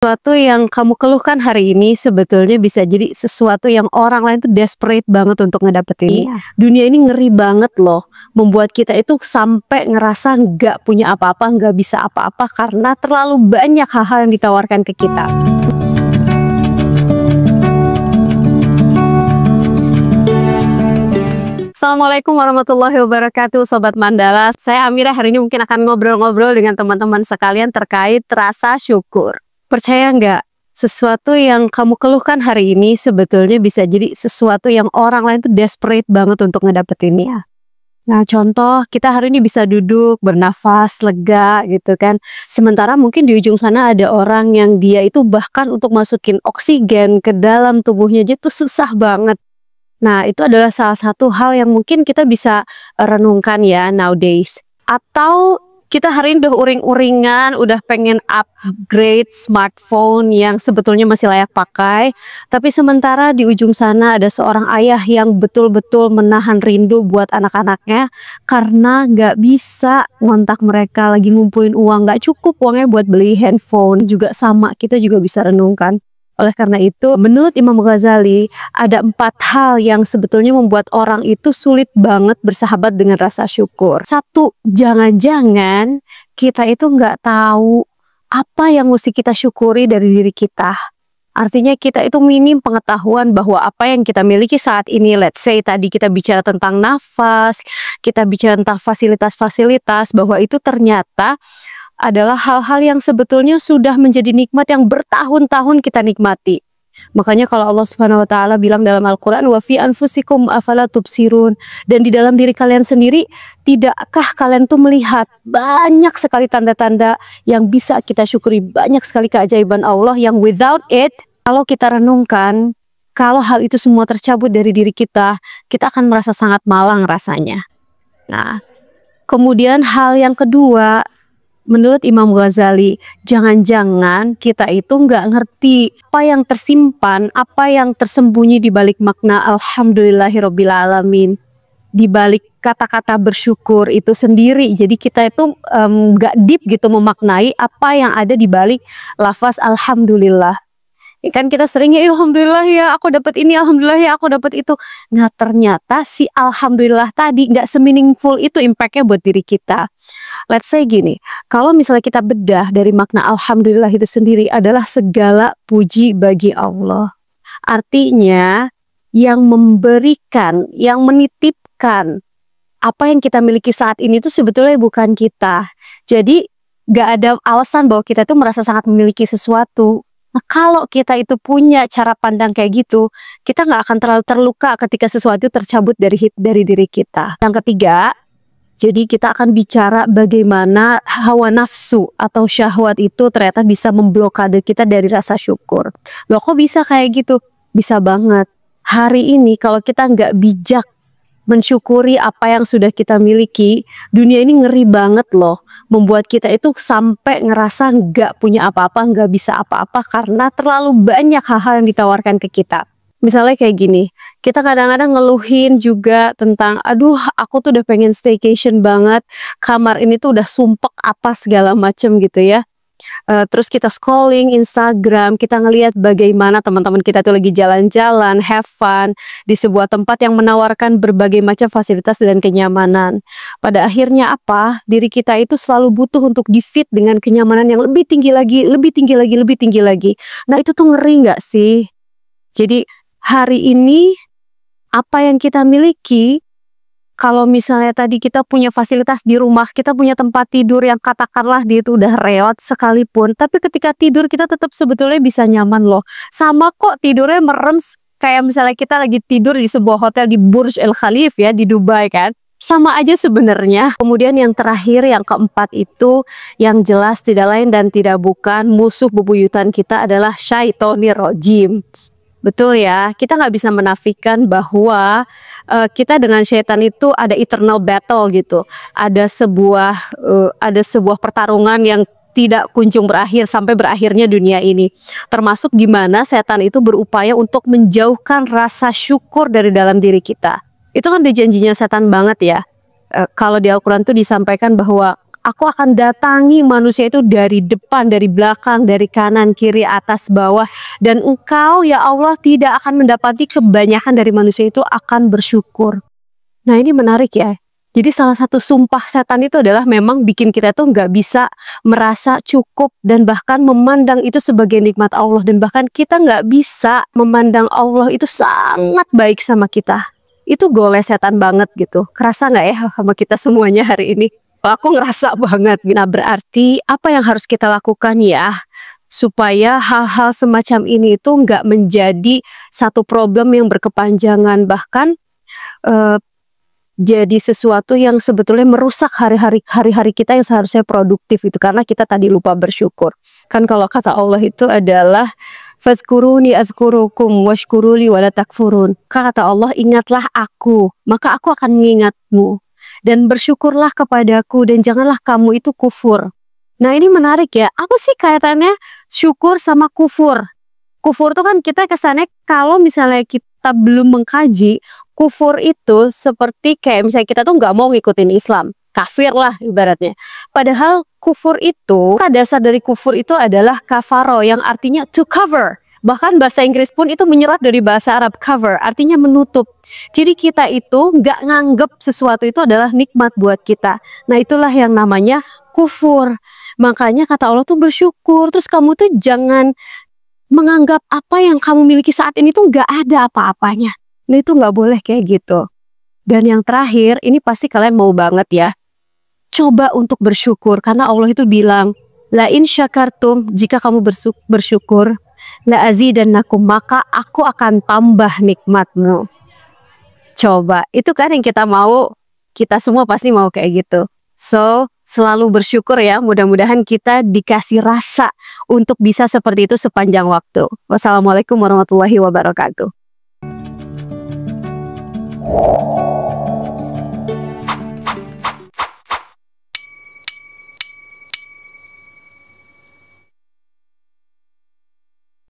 Sesuatu yang kamu keluhkan hari ini sebetulnya bisa jadi sesuatu yang orang lain tuh desperate banget untuk ngedapetin. Iya. Dunia ini ngeri banget loh, membuat kita itu sampai ngerasa nggak punya apa-apa, nggak bisa apa-apa karena terlalu banyak hal-hal yang ditawarkan ke kita. Assalamualaikum warahmatullahi wabarakatuh, Sobat Mandala. Saya Amira, hari ini mungkin akan ngobrol-ngobrol dengan teman-teman sekalian terkait rasa syukur. Percaya nggak, sesuatu yang kamu keluhkan hari ini sebetulnya bisa jadi sesuatu yang orang lain tuh desperate banget untuk ngedapetinnya. Nah, contoh, kita hari ini bisa duduk, bernafas, lega gitu kan. Sementara mungkin di ujung sana ada orang yang dia itu bahkan untuk masukin oksigen ke dalam tubuhnya aja tuh susah banget. Nah, itu adalah salah satu hal yang mungkin kita bisa renungkan ya nowadays. Atau kita hari ini udah uring-uringan, udah pengen upgrade smartphone yang sebetulnya masih layak pakai. Tapi sementara di ujung sana ada seorang ayah yang betul-betul menahan rindu buat anak-anaknya. Karena nggak bisa ngontak mereka, lagi ngumpulin uang, nggak cukup uangnya buat beli handphone. Juga sama, kita juga bisa renungkan. Oleh karena itu, menurut Imam Ghazali, ada 4 hal yang sebetulnya membuat orang itu sulit banget bersahabat dengan rasa syukur. 1, jangan-jangan kita itu nggak tahu apa yang mesti kita syukuri dari diri kita. Artinya kita itu minim pengetahuan bahwa apa yang kita miliki saat ini, let's say tadi kita bicara tentang nafas, kita bicara tentang fasilitas-fasilitas, bahwa itu ternyata adalah hal-hal yang sebetulnya sudah menjadi nikmat yang bertahun-tahun kita nikmati. Makanya kalau Allah Subhanahu wa taala bilang dalam Al-Qur'an, wa fi anfusikum afala tubsirun, dan di dalam diri kalian sendiri tidakkah kalian tuh melihat banyak sekali tanda-tanda yang bisa kita syukuri, banyak sekali keajaiban Allah yang without it, kalau kita renungkan, kalau hal itu semua tercabut dari diri kita akan merasa sangat malang rasanya. Nah, kemudian hal yang kedua, menurut Imam Ghazali, jangan-jangan kita itu nggak ngerti apa yang tersimpan, apa yang tersembunyi di balik makna alhamdulillahirobbilalamin, di balik kata-kata bersyukur itu sendiri. Jadi kita itu nggak deep gitu memaknai apa yang ada di balik lafaz alhamdulillah. Kan kita sering ya, alhamdulillah ya aku dapat ini, alhamdulillah ya aku dapat itu. Nah, ternyata si alhamdulillah tadi nggak semeaningful itu impactnya buat diri kita. Let's say gini, kalau misalnya kita bedah dari makna alhamdulillah itu sendiri adalah segala puji bagi Allah. Artinya yang memberikan, yang menitipkan apa yang kita miliki saat ini itu sebetulnya bukan kita. Jadi nggak ada alasan bahwa kita tuh merasa sangat memiliki sesuatu. Nah, kalau kita itu punya cara pandang kayak gitu, kita nggak akan terlalu terluka ketika sesuatu tercabut dari diri kita. Yang ketiga, jadi kita akan bicara bagaimana hawa nafsu atau syahwat itu ternyata bisa memblokade kita dari rasa syukur. Loh, kok bisa kayak gitu? Bisa banget. Hari ini kalau kita nggak bijak mensyukuri apa yang sudah kita miliki, dunia ini ngeri banget loh. Membuat kita itu sampai ngerasa nggak punya apa-apa, nggak bisa apa-apa karena terlalu banyak hal-hal yang ditawarkan ke kita. Misalnya kayak gini, kita kadang-kadang ngeluhin juga tentang, aduh aku tuh udah pengen staycation banget, kamar ini tuh udah sumpek apa segala macem gitu ya. Terus kita scrolling Instagram, kita ngelihat bagaimana teman-teman kita tuh lagi jalan-jalan, have fun di sebuah tempat yang menawarkan berbagai macam fasilitas dan kenyamanan. Pada akhirnya apa? Diri kita itu selalu butuh untuk di-feed dengan kenyamanan yang lebih tinggi lagi, lebih tinggi lagi, lebih tinggi lagi. Nah, itu tuh ngeri nggak sih? Jadi hari ini apa yang kita miliki, kalau misalnya tadi kita punya fasilitas di rumah, kita punya tempat tidur yang katakanlah dia itu udah reot sekalipun, tapi ketika tidur kita tetap sebetulnya bisa nyaman loh. Sama kok tidurnya merem kayak misalnya kita lagi tidur di sebuah hotel di Burj Al Khalifa ya, di Dubai kan. Sama aja sebenarnya. Kemudian yang terakhir, yang keempat itu, yang jelas tidak lain dan tidak bukan musuh bebuyutan kita adalah syaitonir rojim. Betul ya, kita nggak bisa menafikan bahwa kita dengan syaitan itu ada eternal battle gitu. Ada sebuah pertarungan yang tidak kunjung berakhir sampai berakhirnya dunia ini. Termasuk gimana setan itu berupaya untuk menjauhkan rasa syukur dari dalam diri kita. Itu kan udah janjinya setan banget ya. Kalau di Al-Quran tuh disampaikan bahwa Aku akan datangi manusia itu dari depan, dari belakang, dari kanan, kiri, atas, bawah. Dan engkau ya Allah tidak akan mendapati kebanyakan dari manusia itu akan bersyukur. Nah ini menarik ya. Jadi salah satu sumpah setan itu adalah memang bikin kita tuh nggak bisa merasa cukup dan bahkan memandang itu sebagai nikmat Allah. Dan bahkan kita nggak bisa memandang Allah itu sangat baik sama kita. Itu goleh setan banget gitu. Kerasa nggak ya sama kita semuanya hari ini? Aku ngerasa banget. Nah berarti apa yang harus kita lakukan ya? Supaya hal-hal semacam ini itu nggak menjadi satu problem yang berkepanjangan. Bahkan jadi sesuatu yang sebetulnya merusak hari-hari kita yang seharusnya produktif itu. Karena kita tadi lupa bersyukur. Kan kalau kata Allah itu adalah fadhkuruni azkurukum washkuruli wala takfurun. Kata Allah, ingatlah aku, maka aku akan mengingatmu. Dan bersyukurlah kepadaku dan janganlah kamu itu kufur. Nah ini menarik ya, apa sih kaitannya syukur sama kufur? Kufur itu kan kita kesannya kalau misalnya kita belum mengkaji, kufur itu seperti kayak misalnya kita tuh nggak mau ngikutin Islam. Kafir lah ibaratnya. Padahal kufur itu, dasar dari kufur itu adalah kafaro yang artinya to cover. Bahkan bahasa Inggris pun itu menyerat dari bahasa Arab cover, artinya menutup. Jadi kita itu nggak nganggep sesuatu itu adalah nikmat buat kita. Nah itulah yang namanya kufur. Makanya kata Allah tuh bersyukur. Terus kamu tuh jangan menganggap apa yang kamu miliki saat ini tuh nggak ada apa-apanya. Nah itu nggak boleh kayak gitu. Dan yang terakhir, ini pasti kalian mau banget ya. Coba untuk bersyukur, karena Allah itu bilang, la in syakartum, jika kamu bersyukur, la azidannakum, maka aku akan tambah nikmatmu. Coba, itu kan yang kita mau, kita semua pasti mau kayak gitu. So, selalu bersyukur ya, mudah-mudahan kita dikasih rasa untuk bisa seperti itu sepanjang waktu. Wassalamualaikum warahmatullahi wabarakatuh.